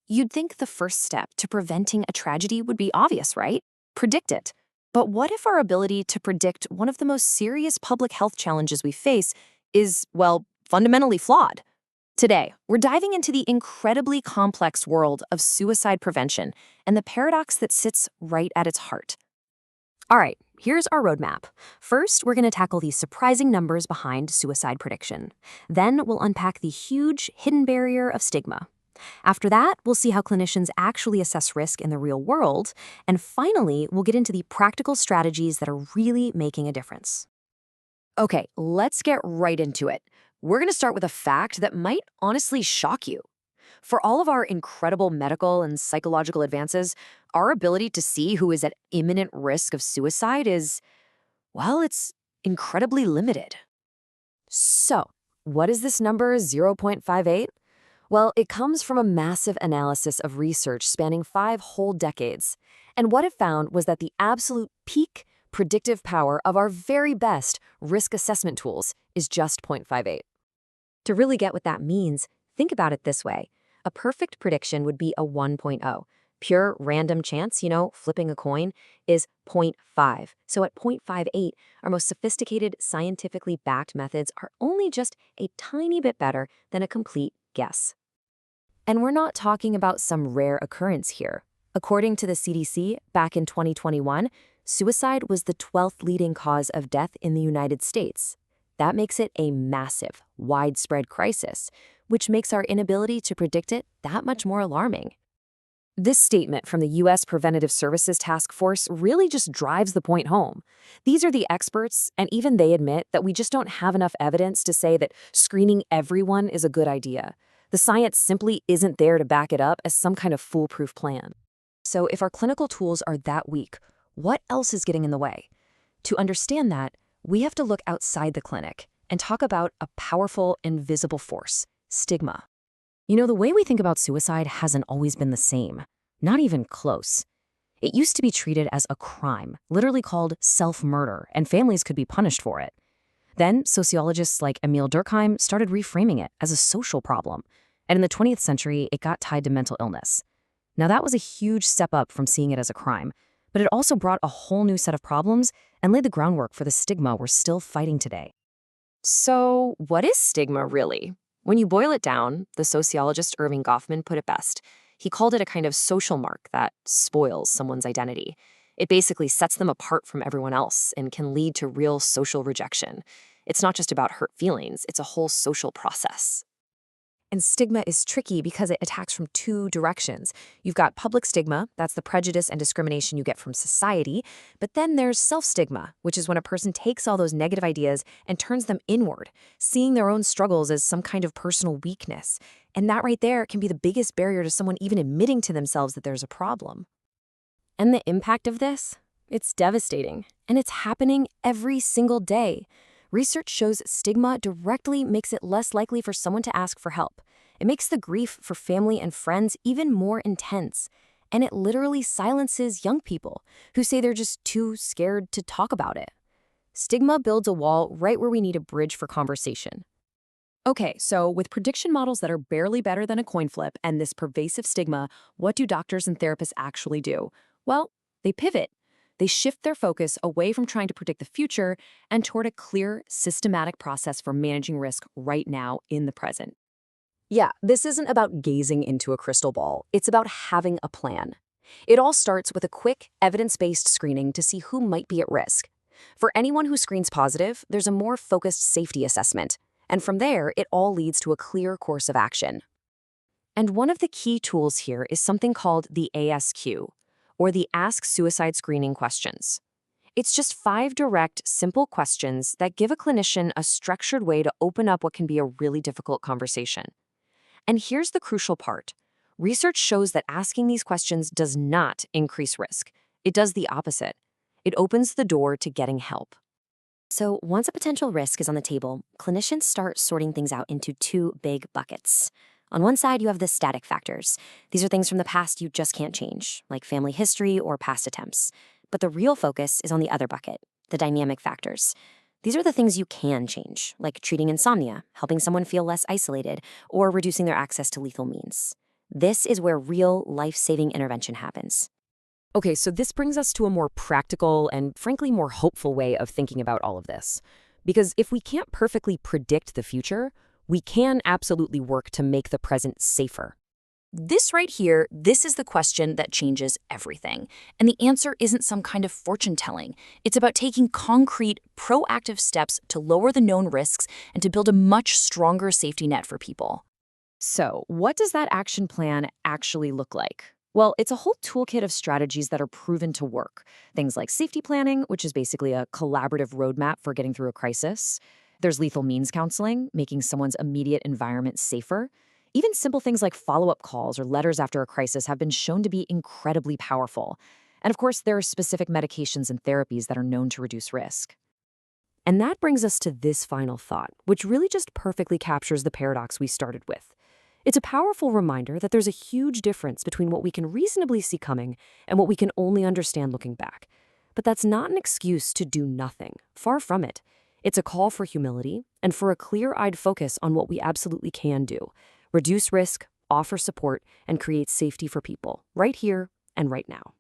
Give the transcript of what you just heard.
You'd think the first step to preventing a tragedy would be obvious, right? Predict it. But what if our ability to predict one of the most serious public health challenges we face is, well, fundamentally flawed? Today, we're diving into the incredibly complex world of suicide prevention and the paradox that sits right at its heart. All right, here's our roadmap. First, we're going to tackle the surprising numbers behind suicide prediction. Then, we'll unpack the huge hidden barrier of stigma. After that, we'll see how clinicians actually assess risk in the real world. And finally, we'll get into the practical strategies that are really making a difference. Okay, let's get right into it. We're going to start with a fact that might honestly shock you. For all of our incredible medical and psychological advances, our ability to see who is at imminent risk of suicide is, well, it's incredibly limited. So, what is this number 0.58? Well, it comes from a massive analysis of research spanning 5 whole decades. And what it found was that the absolute peak predictive power of our very best risk assessment tools is just 0.58. To really get what that means, think about it this way. A perfect prediction would be a 1.0. Pure random chance, flipping a coin, is zero point 0.5. So at 0.58, our most sophisticated, scientifically backed methods are only just a tiny bit better than a complete guess. And we're not talking about some rare occurrence here. According to the CDC, back in 2021, suicide was the 12th leading cause of death in the United States. That makes it a massive, widespread crisis, which makes our inability to predict it that much more alarming. This statement from the U.S. Preventative Services Task Force really just drives the point home. These are the experts, and even they admit that we just don't have enough evidence to say that screening everyone is a good idea. The science simply isn't there to back it up as some kind of foolproof plan. So if our clinical tools are that weak, what else is getting in the way? To understand that, we have to look outside the clinic and talk about a powerful, invisible force, stigma. The way we think about suicide hasn't always been the same, not even close. It used to be treated as a crime, literally called self-murder, and families could be punished for it. Then, sociologists like Emil Durkheim started reframing it as a social problem, and in the 20th century, it got tied to mental illness. Now, that was a huge step up from seeing it as a crime, but it also brought a whole new set of problems and laid the groundwork for the stigma we're still fighting today. So, what is stigma really? When you boil it down, the sociologist Irving Goffman put it best. He called it a kind of social mark that spoils someone's identity. It basically sets them apart from everyone else and can lead to real social rejection. It's not just about hurt feelings, it's a whole social process. And stigma is tricky because it attacks from 2 directions. You've got public stigma, that's the prejudice and discrimination you get from society, but then there's self-stigma, which is when a person takes all those negative ideas and turns them inward, seeing their own struggles as some kind of personal weakness. And that right there can be the biggest barrier to someone even admitting to themselves that there's a problem. And the impact of this? It's devastating, and it's happening every single day. Research shows stigma directly makes it less likely for someone to ask for help. It makes the grief for family and friends even more intense. And it literally silences young people who say they're just too scared to talk about it. Stigma builds a wall right where we need a bridge for conversation. Okay, so with prediction models that are barely better than a coin flip and this pervasive stigma, what do doctors and therapists actually do? Well, they pivot. They shift their focus away from trying to predict the future and toward a clear, systematic process for managing risk right now in the present. Yeah, this isn't about gazing into a crystal ball. It's about having a plan. It all starts with a quick, evidence-based screening to see who might be at risk. For anyone who screens positive, there's a more focused safety assessment. And from there, it all leads to a clear course of action. And one of the key tools here is something called the ASQ, or the Ask Suicide Screening Questions. It's just 5 direct, simple questions that give a clinician a structured way to open up what can be a really difficult conversation. And here's the crucial part. Research shows that asking these questions does not increase risk. It does the opposite. It opens the door to getting help. So once a potential risk is on the table, clinicians start sorting things out into 2 big buckets. On one side, you have the static factors. These are things from the past you just can't change, like family history or past attempts. But the real focus is on the other bucket, the dynamic factors. These are the things you can change, like treating insomnia, helping someone feel less isolated, or reducing their access to lethal means. This is where real life-saving intervention happens. Okay, so this brings us to a more practical and frankly more hopeful way of thinking about all of this. Because if we can't perfectly predict the future, we can absolutely work to make the present safer. This right here, this is the question that changes everything. And the answer isn't some kind of fortune telling. It's about taking concrete, proactive steps to lower the known risks and to build a much stronger safety net for people. So, what does that action plan actually look like? Well, it's a whole toolkit of strategies that are proven to work. Things like safety planning, which is basically a collaborative roadmap for getting through a crisis. There's lethal means counseling, making someone's immediate environment safer. Even simple things like follow-up calls or letters after a crisis have been shown to be incredibly powerful. And of course, there are specific medications and therapies that are known to reduce risk. And that brings us to this final thought, which really just perfectly captures the paradox we started with. It's a powerful reminder that there's a huge difference between what we can reasonably see coming and what we can only understand looking back. But that's not an excuse to do nothing. Far from it. It's a call for humility and for a clear-eyed focus on what we absolutely can do. Reduce risk, offer support, and create safety for people, right here and right now.